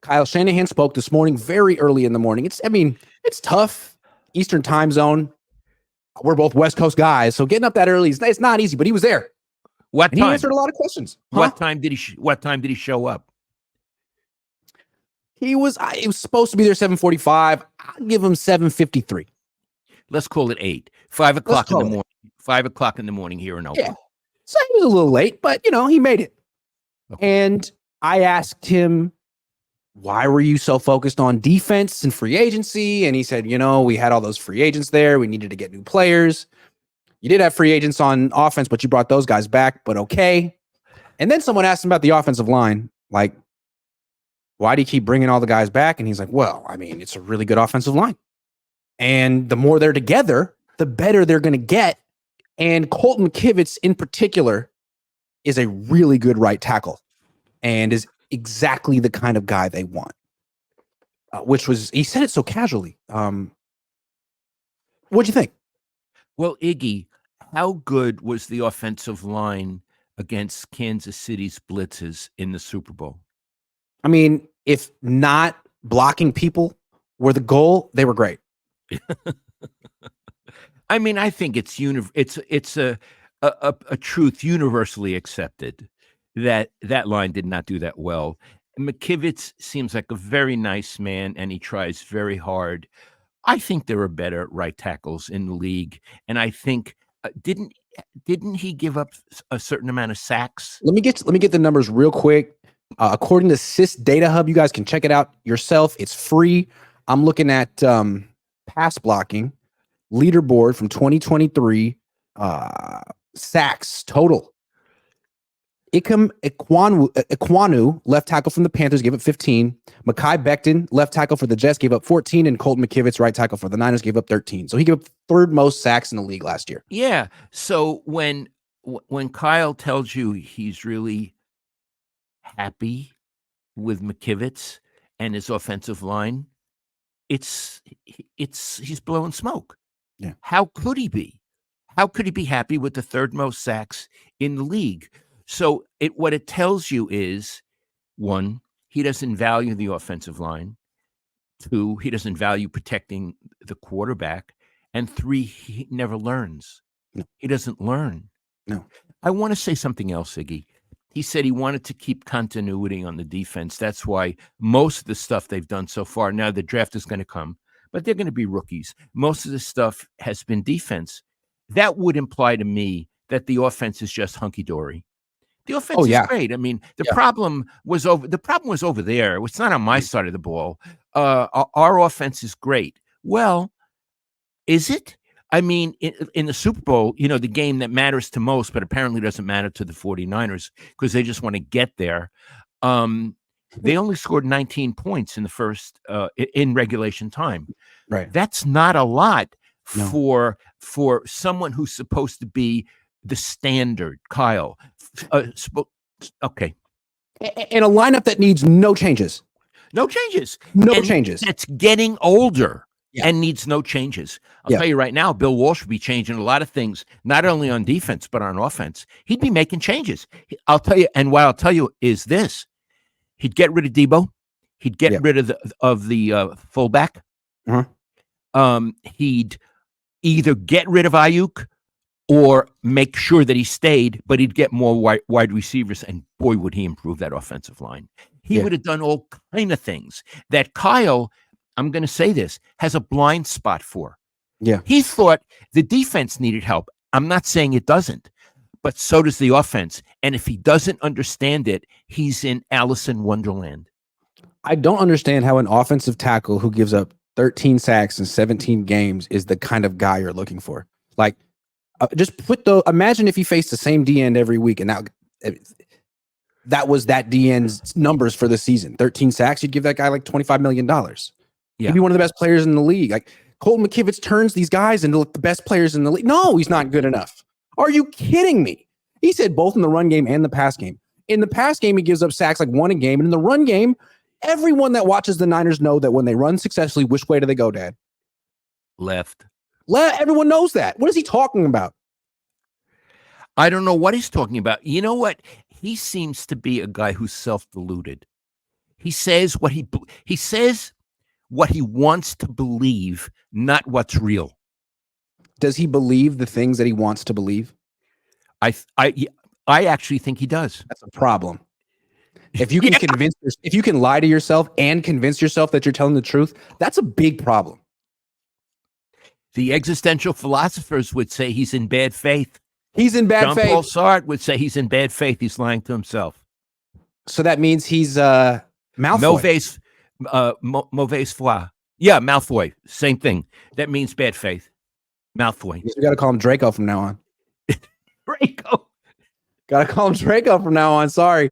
Kyle Shanahan spoke this morning, very early in the morning. It's tough. Eastern time zone. We're both West Coast guys, so getting up that early it's not easy. But he was there. What and time? He answered a lot of questions. What time did he show up? He was supposed to be there 7:45. I'll give him 7:53. Let's call it 8. 5 o'clock in the morning. 5 o'clock in the morning here in Oakland. Yeah. So he was a little late, but he made it. Okay. And I asked him, why were you so focused on defense and free agency? And he said, we had all those free agents there. We needed to get new players. You did have free agents on offense, but you brought those guys back, but okay. And then someone asked him about the offensive line. Like, why do you keep bringing all the guys back? And he's like, well, it's a really good offensive line. And the more they're together, the better they're going to get. And Colton McKivitz in particular is a really good right tackle and is exactly the kind of guy they want, he said it so casually. What'd you think? Well, Iggy, how good was the offensive line against Kansas City's blitzes in the Super Bowl? If not blocking people were the goal, they were great. I think it's a truth universally accepted that line did not do that well. McKivitz seems like a very nice man, and he tries very hard. I think there are better right tackles in the league, and I think didn't he give up a certain amount of sacks? Let me get the numbers real quick. According to Sys Data Hub, you guys can check it out yourself. It's free. I'm looking at pass blocking leaderboard from 2023. Sacks total. Ikem Ekwonu, left tackle from the Panthers, gave up 15. Mekhi Becton, left tackle for the Jets, gave up 14. And Colton McKivitz, right tackle for the Niners, gave up 13. So he gave up third most sacks in the league last year. Yeah. So when Kyle tells you he's really happy with McKivitz and his offensive line, he's blowing smoke. Yeah. How could he be? How could he be happy with the third most sacks in the league? So what it tells you is, 1, he doesn't value the offensive line. 2, he doesn't value protecting the quarterback. And 3, he never learns. No. He doesn't learn. No. I want to say something else, Iggy. He said he wanted to keep continuity on the defense. That's why most of the stuff they've done so far, now the draft is going to come, but they're going to be rookies. Most of the stuff has been defense. That would imply to me that the offense is just hunky-dory. The offense is great. The problem was over there. It's not on my side of the ball. Our offense is great. Well, is it? In the Super Bowl, the game that matters to most, but apparently doesn't matter to the 49ers because they just want to get there. They only scored 19 points in the first in regulation time. Right. That's not a lot for someone who's supposed to be the standard, Kyle. Okay. And a lineup that needs no changes. No changes. Changes. It's getting older and needs no changes. I'll tell you right now, Bill Walsh would be changing a lot of things, not only on defense, but on offense. He'd be making changes. I'll tell you, and what I'll tell you is this. He'd get rid of Debo. He'd get rid of the fullback. Uh-huh. He'd either get rid of Ayuk or make sure that he stayed, but he'd get more wide receivers, and boy, would he improve that offensive line. He would have done all kind of things that Kyle, I'm going to say this, has a blind spot for. Yeah. He thought the defense needed help. I'm not saying it doesn't, but so does the offense. And if he doesn't understand it, he's in Alice in Wonderland. I don't understand how an offensive tackle who gives up 13 sacks in 17 games is the kind of guy you're looking for. Like, imagine if he faced the same D end every week, and that was that D end's numbers for the season. 13 sacks, you'd give that guy like $25 million. He'd be one of the best players in the league. Like, Colton McKivitz turns these guys into the best players in the league. No, he's not good enough. Are you kidding me? He said both in the run game and the pass game. In the pass game, he gives up sacks like 1 a game. And in the run game, everyone that watches the Niners know that when they run successfully, which way do they go, Dad? Left. Everyone knows that. What is he talking about? I don't know what he's talking about. You know what? He seems to be a guy who's self-deluded. He says what he says what he wants to believe, not what's real. Does he believe the things that he wants to believe? I actually think he does. That's a problem. If you can if you can lie to yourself and convince yourself that you're telling the truth, that's a big problem. The existential philosophers would say he's in bad faith. He's in bad faith. Jean-Paul Sartre would say he's in bad faith. He's lying to himself. So that means he's Malfoy. Mauvaise foi. Yeah, Malfoy. Same thing. That means bad faith. Malfoy. We got to call him Draco from now on. Draco. Got to call him Draco from now on. Sorry.